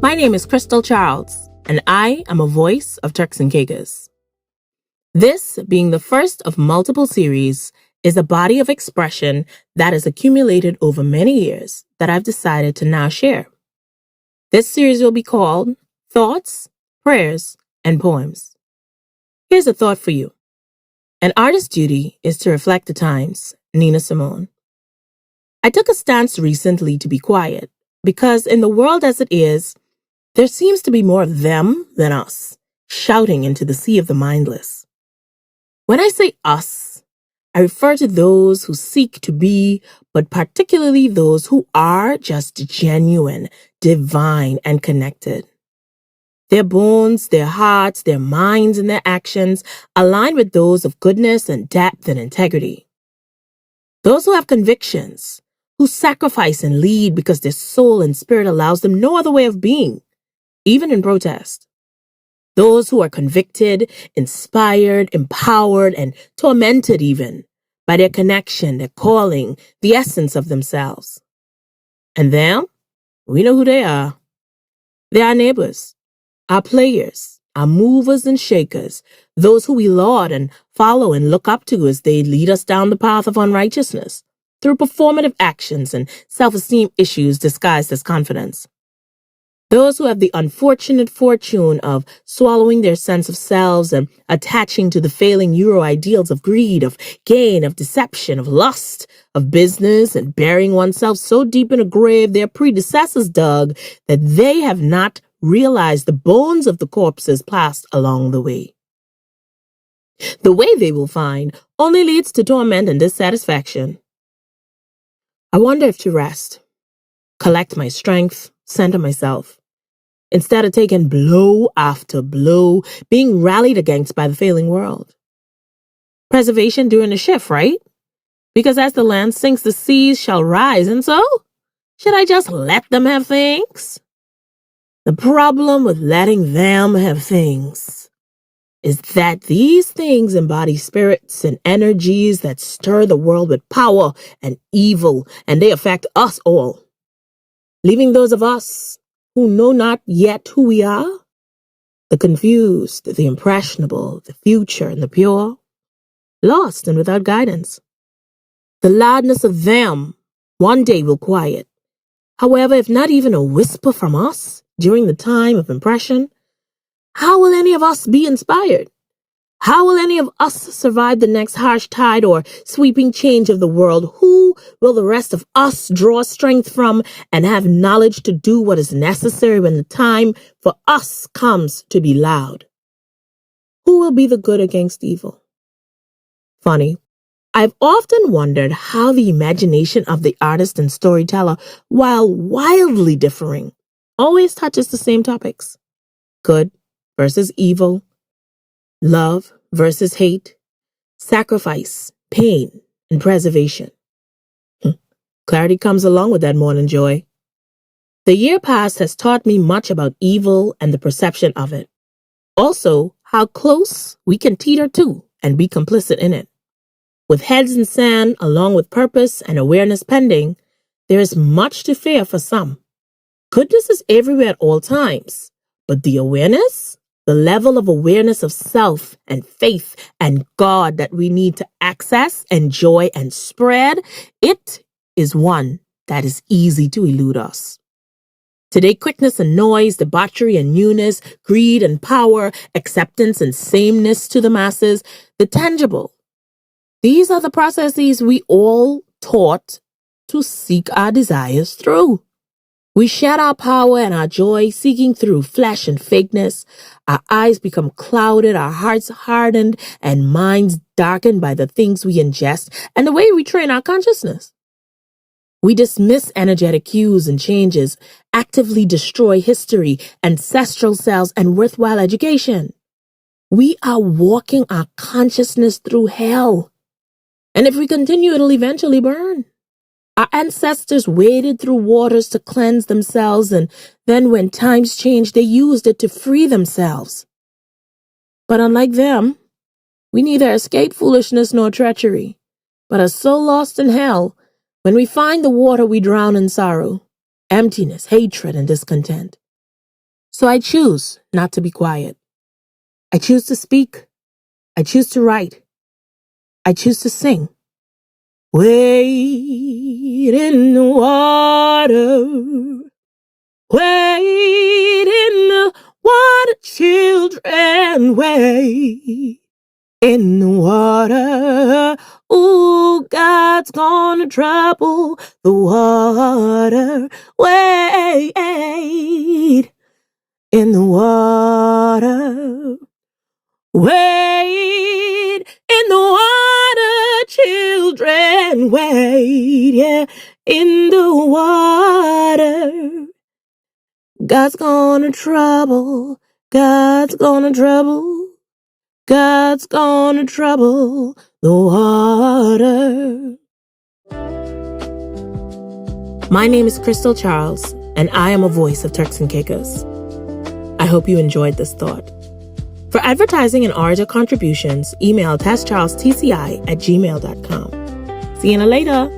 My name is Crystal Charles, and I am a voice of Turks and Caicos. This, being the first of multiple series, is a body of expression that has accumulated over many years that I've decided to now share. This series will be called Thoughts, Prayers, and Poems. Here's a thought for you. An artist's duty is to reflect the times. Nina Simone. I took a stance recently to be quiet because in the world as it is, there seems to be more of them than us, shouting into the sea of the mindless. When I say us, I refer to those who seek to be, but particularly those who are just genuine, divine, and connected. Their bones, their hearts, their minds, and their actions align with those of goodness and depth and integrity. Those who have convictions, who sacrifice and lead because their soul and spirit allows them no other way of being, even in protest. Those who are convicted, inspired, empowered, and tormented even by their connection, their calling, the essence of themselves. And them, we know who they are. They're our neighbors, our players, our movers and shakers, those who we laud and follow and look up to as they lead us down the path of unrighteousness through performative actions and self-esteem issues disguised as confidence. Those who have the unfortunate fortune of swallowing their sense of selves and attaching to the failing Euro ideals of greed, of gain, of deception, of lust, of business, and burying oneself so deep in a grave their predecessors dug that they have not realized the bones of the corpses passed along the way. The way they will find only leads to torment and dissatisfaction. I wonder if to rest, collect my strength, center myself, instead of taking blow after blow, being rallied against by the failing world. Preservation during the shift, right? Because as the land sinks, the seas shall rise, and so, should I just let them have things? The problem with letting them have things is that these things embody spirits and energies that stir the world with power and evil, and they affect us all, leaving those of us who know not yet who we are, the confused, the impressionable, the future, and the pure, lost and without guidance. The loudness of them one day will quiet. However, if not even a whisper from us during the time of impression, how will any of us be inspired? How will any of us survive the next harsh tide or sweeping change of the world? Who will the rest of us draw strength from and have knowledge to do what is necessary when the time for us comes to be loud? Who will be the good against evil? Funny, I've often wondered how the imagination of the artist and storyteller, while wildly differing, always touches the same topics: good versus evil, love versus hate, sacrifice, pain, and preservation. Clarity comes along with that morning joy. The year past has taught me much about evil and the perception of it. Also, how close we can teeter to and be complicit in it. With heads in sand, along with purpose and awareness pending, there is much to fear for some. Goodness is everywhere at all times, but the awareness, the level of awareness of self and faith and God that we need to access, enjoy, and spread, it is one that is easy to elude us. Today, quickness and noise, debauchery and newness, greed and power, acceptance and sameness to the masses, the tangible. These are the processes we all taught to seek our desires through. We shed our power and our joy seeking through flesh and fakeness. Our eyes become clouded, our hearts hardened, and minds darkened by the things we ingest and the way we train our consciousness. We dismiss energetic cues and changes, actively destroy history, ancestral cells, and worthwhile education. We are walking our consciousness through hell. And if we continue, it'll eventually burn. Our ancestors waded through waters to cleanse themselves, and then when times changed, they used it to free themselves. But unlike them, we neither escape foolishness nor treachery, but are so lost in hell, when we find the water we drown in sorrow, emptiness, hatred, and discontent. So I choose not to be quiet. I choose to speak. I choose to write. I choose to sing. Wade in the water. Wade in the water, children. Wade in the water. Ooh, God's gonna trouble the water. Wade in the water. Wade in the water, children. Wade, yeah, in the water. God's gonna trouble. God's gonna trouble. God's gonna trouble the water. My name is Crystal Charles, and I am a voice of Turks and Caicos. I hope you enjoyed this thought. For advertising and orator contributions, email TESS@gmail.com. See you later.